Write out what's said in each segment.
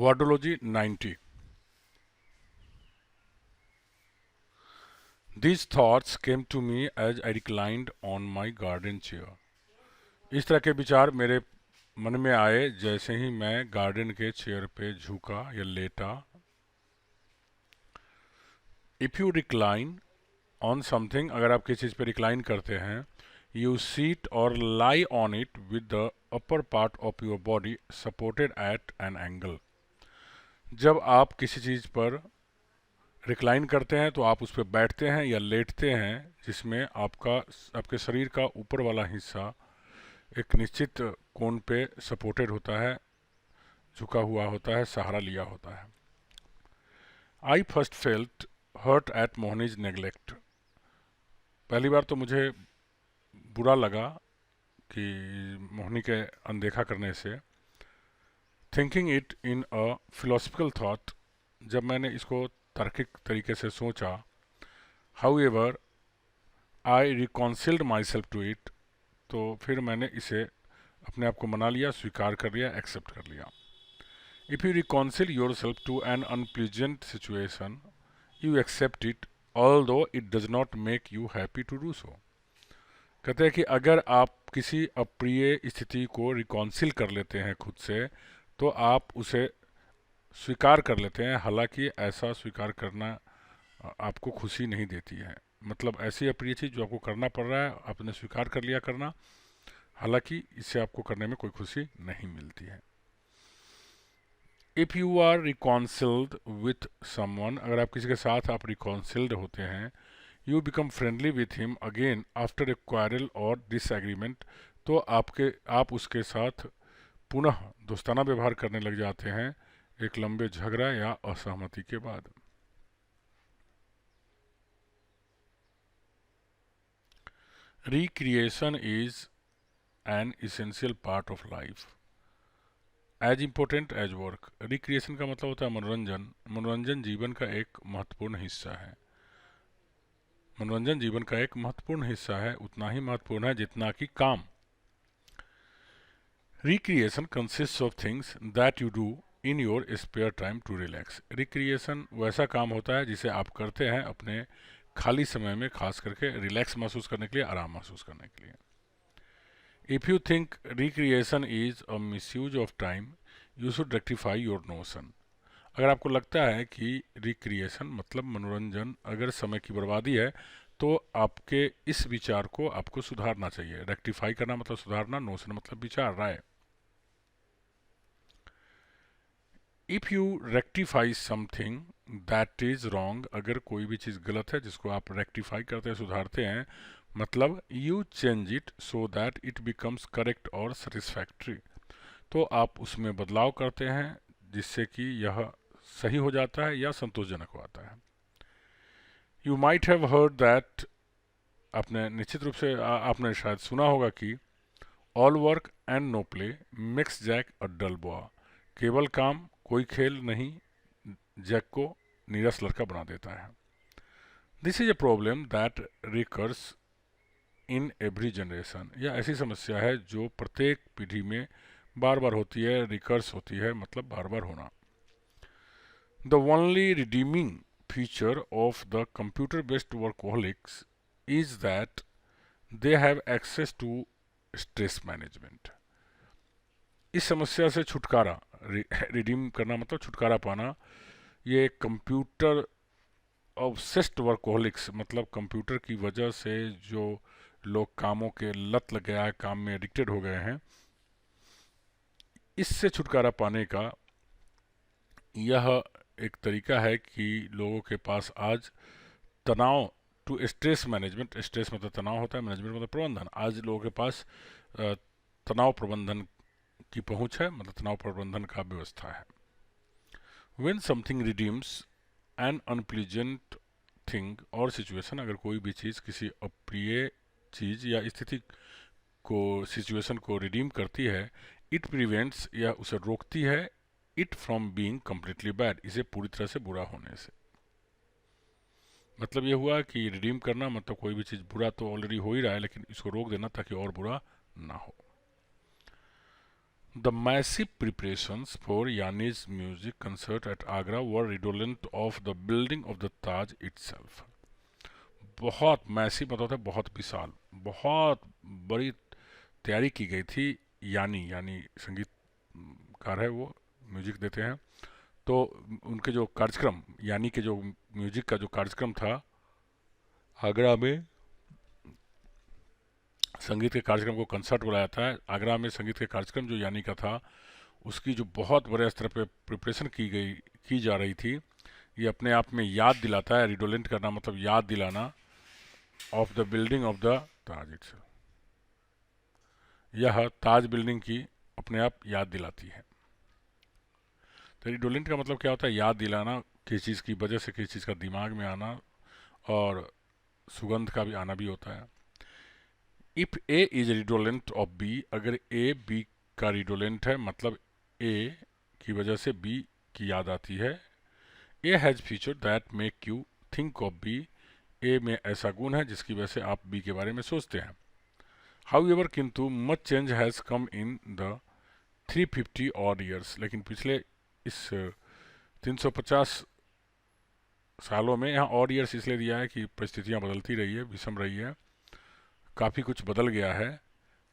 Wordology 90. These thoughts came to me as I reclined on my garden chair. इस तरह के विचार मेरे मन में आए जैसे ही मैं गार्डन के चेयर पे झुका या लेटा. If you recline on something, अगर आप किसी चीज़ पे रिक्लाइन करते हैं, यू सीट और lie on it with the upper part of your body supported eight an angle. जब आप किसी चीज़ पर रिक्लाइन करते हैं तो आप उस पर बैठते हैं या लेटते हैं जिसमें आपके शरीर का ऊपर वाला हिस्सा एक निश्चित कोण पे सपोर्टेड होता है, झुका हुआ होता है, सहारा लिया होता है. I first felt hurt at Mohini's neglect. पहली बार तो मुझे बुरा लगा कि मोहनी के अनदेखा करने से. Thinking it in a philosophical thought, जब मैंने इसको तार्किक तरीके से सोचा. However I reconciled myself to it, तो फिर मैंने इसे अपने आप को मना लिया, स्वीकार कर लिया, एक्सेप्ट कर लिया. If you reconcile yourself to an unpleasant situation, you accept it although it does not make you happy to do so. कहते हैं कि अगर आप किसी अप्रिय स्थिति को रिकॉन्सिल कर लेते हैं खुद से, तो आप उसे स्वीकार कर लेते हैं, हालांकि ऐसा स्वीकार करना आपको खुशी नहीं देती है. मतलब ऐसी अप्रिय चीज़ जो आपको करना पड़ रहा है, आपने स्वीकार कर लिया करना, हालांकि इससे आपको करने में कोई खुशी नहीं मिलती है. If you are reconciled with someone, अगर आप किसी के साथ आप रिकॉन्सिल्ड होते हैं, you become friendly with him again after a quarrel और डिसएग्रीमेंट, तो आप उसके साथ पुनः दोस्ताना व्यवहार करने लग जाते हैं एक लंबे झगड़ा या असहमति के बाद. Recreation is an essential part of life as important as work. Recreation का मतलब होता है मनोरंजन. मनोरंजन जीवन का एक महत्वपूर्ण हिस्सा है. मनोरंजन जीवन का एक महत्वपूर्ण हिस्सा है, उतना ही महत्वपूर्ण है जितना कि काम. Recreation consist of things that you do in your spare time to relax. Recreation वैसा काम होता है जिसे आप करते हैं अपने खाली समय में, खास करके रिलैक्स महसूस करने के लिए, आराम महसूस करने के लिए. If you think recreation is a misuse of time, you should rectify your notion. अगर आपको लगता है कि रिक्रिएशन मतलब मनोरंजन अगर समय की बर्बादी है, तो आपके इस विचार को आपको सुधारना चाहिए. रेक्टिफाई करना मतलब सुधारना, नोशन मतलब विचार, राय. If you rectify something that is wrong, अगर कोई भी चीज़ गलत है जिसको आप रेक्टिफाई करते हैं, सुधारते हैं, मतलब you change it so that it becomes correct और सेटिस्फैक्ट्री, तो आप उसमें बदलाव करते हैं जिससे कि यह सही हो जाता है या संतोषजनक हो आता है. You might have heard that, आपने निश्चित रूप से आपने शायद सुना होगा कि all work and no play makes Jack a dull boy. केवल काम कोई खेल नहीं जैक को नीरस लड़का बना देता है. This is a problem that recurs in every generation. यह ऐसी समस्या है जो प्रत्येक पीढ़ी में बार बार होती है. रिकर्स होती है मतलब बार बार होना. The only redeeming feature of the computer based workaholics is that they have access to stress management. इस समस्या से छुटकारा, रिडीम करना मतलब छुटकारा पाना, ये कंप्यूटर ऑब्सेस्ड वर्कहोलिक्स मतलब कंप्यूटर की वजह से जो लोग कामों के लत लग गया है, काम में एडिक्टेड हो गए हैं, इससे छुटकारा पाने का यह एक तरीका है कि लोगों के पास आज तनाव टू स्ट्रेस मैनेजमेंट, स्ट्रेस मतलब तनाव होता है, मैनेजमेंट मतलब प्रबंधन, आज लोगों के पास तनाव प्रबंधन की पहुंच है, मतलब तनाव प्रबंधन का व्यवस्था है. When something redeems an unpleasant thing और सिचुएशन, अगर कोई भी चीज़ किसी अप्रिय चीज़ या स्थिति को, सिचुएशन को रिडीम करती है, इट प्रिवेंट्स या उसे रोकती है, it from being completely bad, इसे पूरी तरह से बुरा होने से. मतलब ये हुआ कि रिडीम करना मतलब कोई भी चीज़ बुरा तो ऑलरेडी हो ही रहा है, लेकिन इसको रोक देना ताकि और बुरा ना हो. The massive preparations for Yani's music concert at Agra were redolent of the building of the Taj itself. बहुत मैसिव मतलब होता है बहुत विशाल, बहुत बड़ी तैयारी की गई थी। यानी संगीतकार है, वो म्यूजिक देते हैं। तो उनके जो कार्यक्रम, यानी के जो म्यूजिक का जो कार्यक्रम था आगरा में, संगीत के कार्यक्रम को कंसर्ट बुलाया था आगरा में, संगीत के कार्यक्रम जो यानी का था उसकी जो बहुत बड़े स्तर पे प्रिपरेशन की जा रही थी, ये अपने आप में याद दिलाता है। रिडोलेंट करना मतलब याद दिलाना, of the building of the Taj it's, यह ताज बिल्डिंग की अपने आप याद दिलाती है। तो रिडोलेंट का मतलब क्या होता है? याद दिलाना, किसी चीज़ की वजह से किसी चीज़ का दिमाग में आना, और सुगंध का भी आना भी होता है। If A is redolent of B, अगर ए बी का रिडोलेंट है मतलब ए की वजह से बी की याद आती है। A has feature that make you think of B, A में ऐसा गुण है जिसकी वजह से आप बी के बारे में सोचते हैं। हाउएवर, किंतु much change has come in the 350 odd years, लेकिन पिछले इस 350 सालों में, यहाँ ऑड ईयर्स इसलिए दिया है कि परिस्थितियाँ बदलती रही है, विषम रही है, काफ़ी कुछ बदल गया है।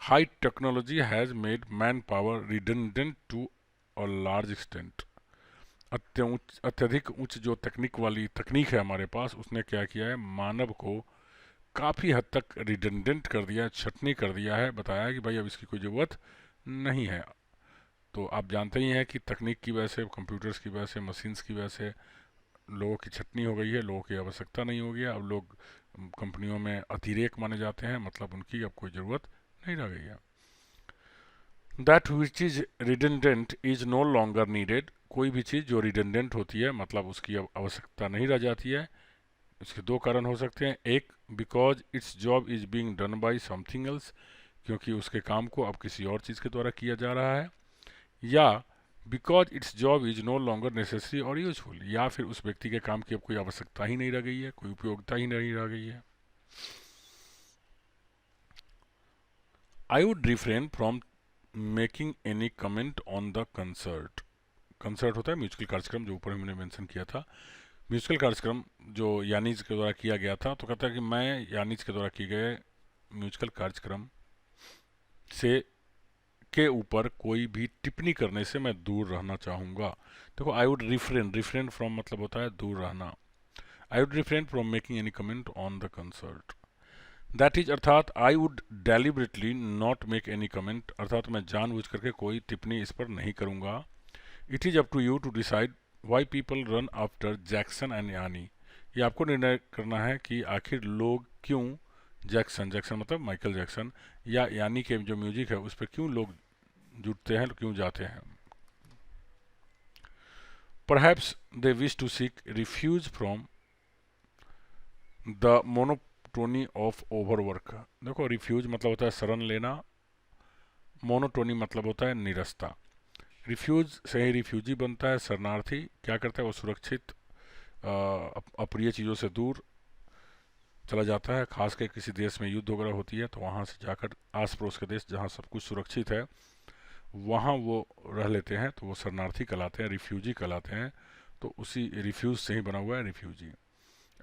High technology has made man power redundant to a large extent, अत्यधिक उच्च जो तकनीक है हमारे पास, उसने क्या किया है? मानव को काफ़ी हद तक रिडंडेंट कर दिया है, छटनी कर दिया है, बताया है कि भाई अब इसकी कोई ज़रूरत नहीं है। तो आप जानते ही हैं कि तकनीक की वजह से, कंप्यूटर्स की वजह से, मशीन्स की वजह से लोगों की छटनी हो गई है, लोगों की आवश्यकता नहीं होगी। अब लोग कंपनियों में अतिरेक माने जाते हैं, मतलब उनकी अब कोई ज़रूरत नहीं रह गई है। That which is redundant is no longer needed, कोई भी चीज़ जो रिडेंडेंट होती है मतलब उसकी अब आवश्यकता नहीं रह जाती है। इसके दो कारण हो सकते हैं। एक, because its job is being done by something else, क्योंकि उसके काम को अब किसी और चीज़ के द्वारा किया जा रहा है। या because its job is no longer necessary और यूजफुल, या फिर उस व्यक्ति के काम की अब कोई आवश्यकता ही नहीं रह गई है, कोई उपयोगिता ही नहीं रह गई है। आई would refrain from making any comment on the concert. Concert होता है म्यूजिकल कार्यक्रम, जो ऊपर हमने मेंशन किया था। म्यूजिकल कार्यक्रम जो यानीज के द्वारा किया गया था, तो कहता है कि मैं यानीज के द्वारा किए गए म्यूजिकल कार्यक्रम से के ऊपर कोई भी टिप्पणी करने से मैं दूर रहना चाहूँगा। देखो, आई वुड रिफ्रेन फ्रॉम मतलब होता है दूर रहना। I would refrain from making any comment on the concert, that is अर्थात I would deliberately not make any comment, अर्थात मैं जानबूझ करके कोई टिप्पणी इस पर नहीं करूँगा। It is up to you to decide why people run after Jackson and यानी, ये आपको निर्णय करना है कि आखिर लोग क्यों जैक्सन मतलब माइकल जैक्सन, या यानी के जो म्यूजिक है उस पर क्यों लोग जुटते हैं, क्यों जाते हैं। Perhaps they wish to seek refuge from the monotony of overwork. देखो, रिफ्यूज मतलब होता है शरण लेना, मोनोटोनी मतलब होता है निरस्ता। रिफ्यूज से ही रिफ्यूजी बनता है, शरणार्थी क्या करता है? वो सुरक्षित अप्रिय चीज़ों से दूर चला जाता है। खास कर किसी देश में युद्ध वगैरह होती है तो वहाँ से जाकर आस पड़ोस के देश जहाँ सब कुछ सुरक्षित है वहाँ वो रह लेते हैं, तो वो शरणार्थी कहलाते हैं, रिफ्यूजी कहलाते हैं। तो उसी रिफ्यूज से ही बना हुआ है रिफ्यूजी।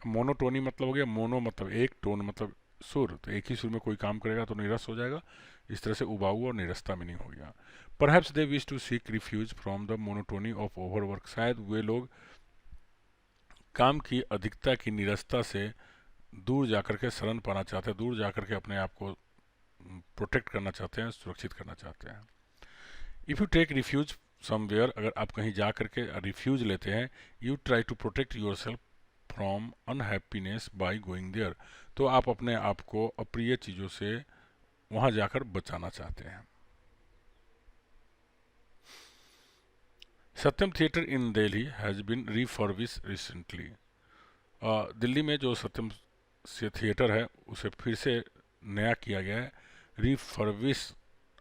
मोनोटोनी मतलब हो गया, मोनो मतलब एक, टोन मतलब सुर, तो एक ही सुर में कोई काम करेगा तो निरस हो जाएगा। इस तरह से उबाऊ और निरस्ता मीनिंग हो गया। Perhaps they wish to seek refuge from the monotony of overwork, शायद वे लोग काम की अधिकता की निरस्ता से दूर जाकर के शरण पाना चाहते हैं, दूर जाकर के अपने आप को प्रोटेक्ट करना चाहते हैं, सुरक्षित करना चाहते हैं। If you take refuge somewhere, अगर आप कहीं जा करके रिफ्यूज लेते हैं, you try to protect yourself from unhappiness by going there, तो आप अपने आप को अप्रिय चीज़ों से वहाँ जाकर बचाना चाहते हैं। Satyam theatre in Delhi has been refurbish recently. Delhi में जो सत्यम से थिएटर है उसे फिर से नया किया गया है, रिफर्बिश।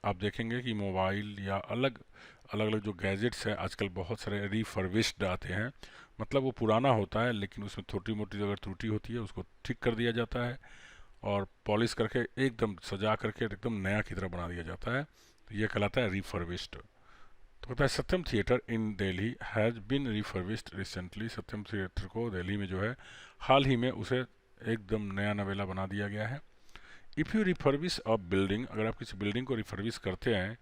आप देखेंगे कि मोबाइल या अलग अलग जो गैजेट्स हैं आजकल बहुत सारे रिफर्बिश्ड आते हैं, मतलब वो पुराना होता है लेकिन उसमें छोटी मोटी अगर त्रुटि होती है उसको ठीक कर दिया जाता है और पॉलिश करके एकदम सजा करके एकदम नया की तरह बना दिया जाता है। तो ये कहलाता है रिफर्बिश्ड। तो कहता है Satyam theatre in Delhi has been refurbished recently. Satyam theatre को दिल्ली में जो है हाल ही में उसे एकदम नया नवेला बना दिया गया है। If you refurbish a building, अगर आप किसी बिल्डिंग को रिफर्बिश करते हैं,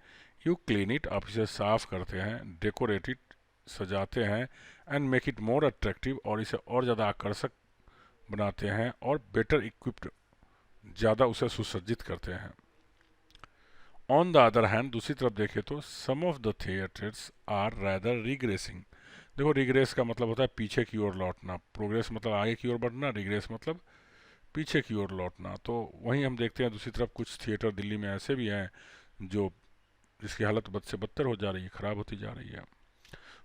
यू क्लीन इट, आप इसे साफ करते हैं, डेकोरेट इट, सजाते हैं, and make it more attractive, और इसे और ज़्यादा आकर्षक बनाते हैं, और बेटर इक्विप्ड, ज़्यादा उसे सुसज्जित करते हैं। ऑन द अदर हैंड, दूसरी तरफ देखें तो some of the theatres are rather regressing. देखो रिग्रेस का मतलब होता है पीछे की ओर लौटना, प्रोग्रेस मतलब आगे की ओर बढ़ना, रिग्रेस मतलब पीछे की ओर लौटना। तो वहीं हम देखते हैं दूसरी तरफ कुछ थिएटर दिल्ली में ऐसे भी हैं जो जिसकी हालत बद से बदतर हो जा रही है, ख़राब होती जा रही है।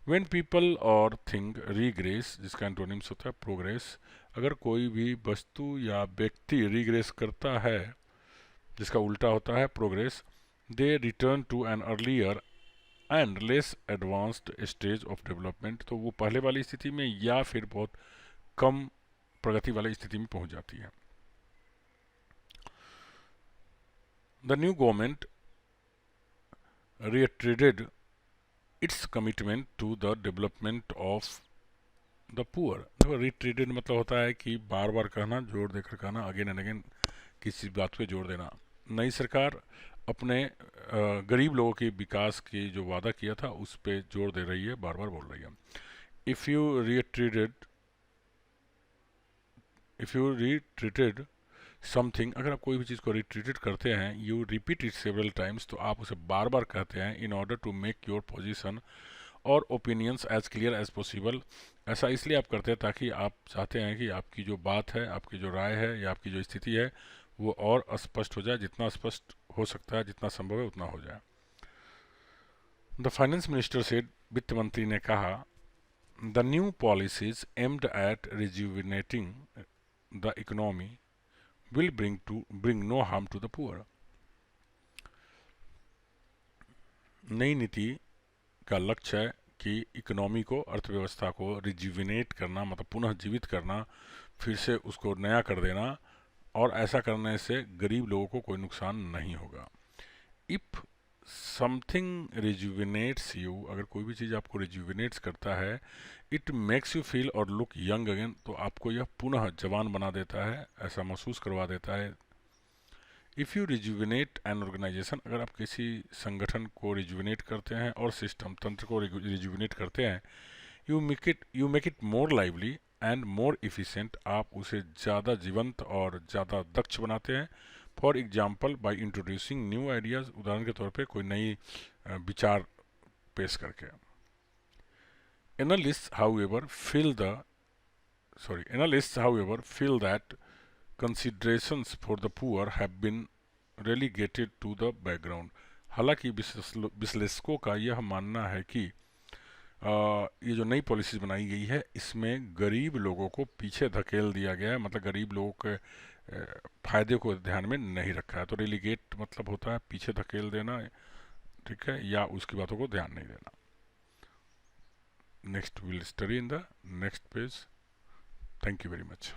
व्हेन पीपल और थिंग रिग्रेस, जिसका एंटोनिम्स होता है प्रोग्रेस, अगर कोई भी वस्तु या व्यक्ति रिग्रेस करता है, जिसका उल्टा होता है progress, they return to an earlier and less advanced stage of development, तो वो पहले वाली स्थिति में या फिर बहुत कम प्रगति वाली स्थिति में पहुंच जाती है। The new government reiterated its commitment to the development of the poor। देखो reiterated मतलब होता है कि बार बार कहना, जोर देकर कहना, अगेन एंड अगेन किसी बात पे जोर देना। नई सरकार अपने गरीब लोगों के विकास की जो वादा किया था उस पे जोर दे रही है, बार बार बोल रही है। इफ़ यू रिट्रीटेड समथिंग, अगर आप कोई भी चीज़ को रिट्रीटेड करते हैं, you repeat it several times, तो आप उसे बार बार कहते हैं, in order to make your position और opinions as clear as possible. ऐसा इसलिए आप करते हैं ताकि आप चाहते हैं कि आपकी जो बात है, आपकी जो राय है या आपकी जो स्थिति है वो और स्पष्ट हो जाए, जितना स्पष्ट हो सकता है, जितना संभव है उतना हो जाए। द फाइनेंस मिनिस्टर से, वित्त मंत्री ने कहा, the new policies aimed at rejuvenating the economy will bring no harm to the poor। नई नीति का लक्ष्य है कि इकोनॉमी को, अर्थव्यवस्था को रिजुविनेट करना, मतलब पुनः जीवित करना, फिर से उसको नया कर देना, और ऐसा करने से गरीब लोगों को कोई नुकसान नहीं होगा। इफ़ समथिंग रिजुविनेट्स यू, अगर कोई भी चीज़ आपको रिजुविनेट्स करता है, इट मेक्स यू फील और लुक यंग अगेन, तो आपको यह पुनः जवान बना देता है, ऐसा महसूस करवा देता है। If you rejuvenate an organization, अगर आप किसी संगठन को रिजुविनेट करते हैं और सिस्टम, तंत्र को रिजुविनेट करते हैं, you make it more lively and more efficient, आप उसे ज़्यादा जीवंत और ज़्यादा दक्ष बनाते हैं। For example by introducing new ideas, उदाहरण के तौर पे कोई नई विचार पेश करके। Analyst however feel that considerations for the poor have been relegated to the background। हालांकि विश्लेषकों का यह मानना है कि ये जो नई पॉलिसीज बनाई गई है इसमें गरीब लोगों को पीछे धकेल दिया गया है, मतलब गरीब लोगों के फायदे को ध्यान में नहीं रखा है। तो रेलीगेट मतलब होता है पीछे धकेल देना, ठीक है, या उसकी बातों को ध्यान नहीं देना। Next will study in the next page. Thank you very much.